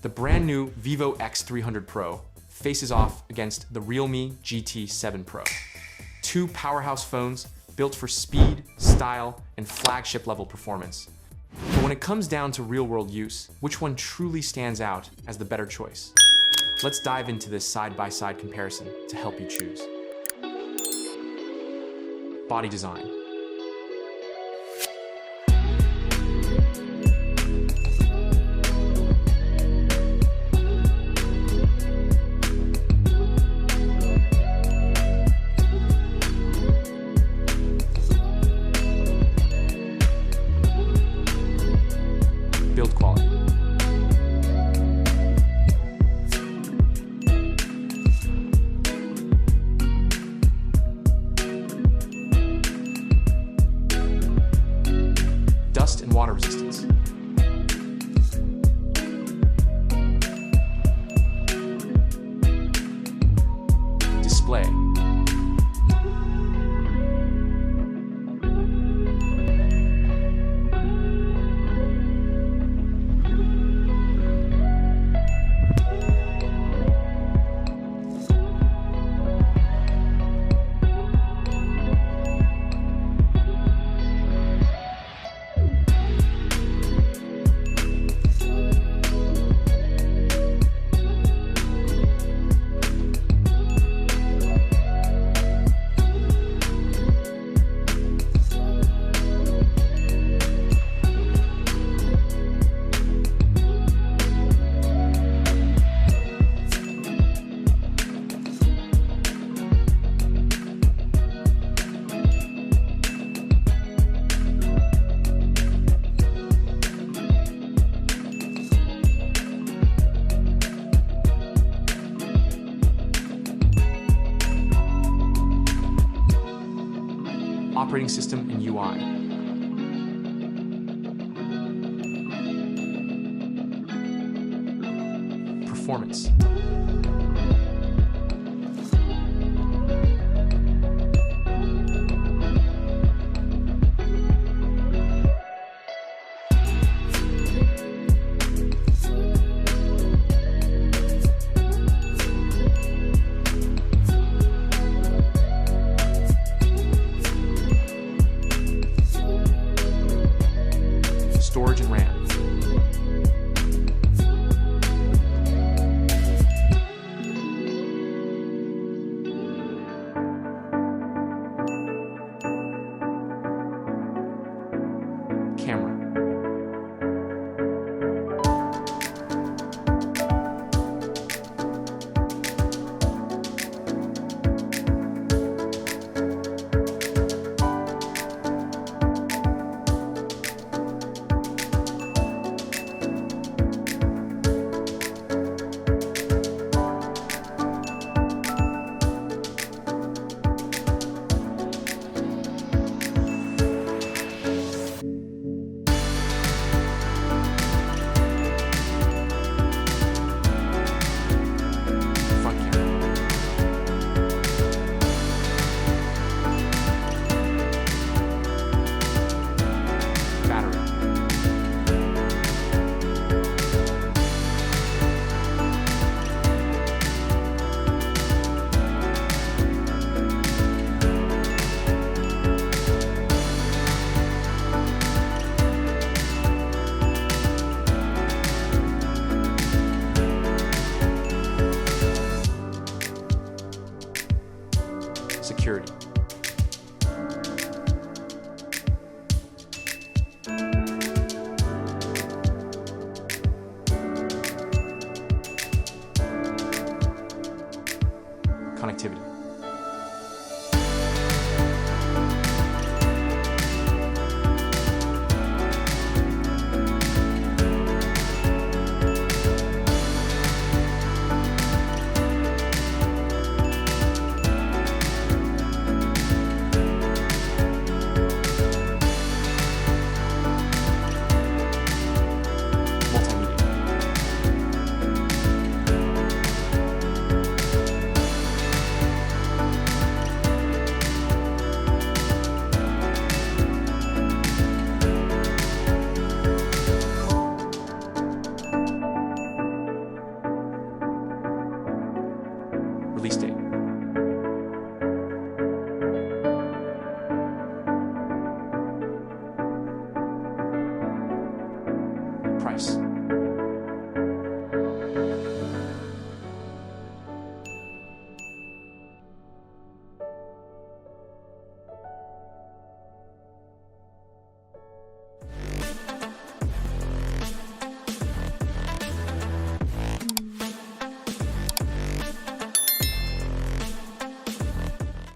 The brand new Vivo X300 Pro faces off against the Realme GT7 Pro. Two powerhouse phones built for speed, style, and flagship-level performance. But when it comes down to real-world use, which one truly stands out as the better choice? Let's dive into this side-by-side comparison to help you choose. Body design. Build quality. Dust and water resistance. Display. Operating system and UI. Performance. Storage and RAM. Camera. Front camera. Battery. Security. Connectivity. Multimedia. price.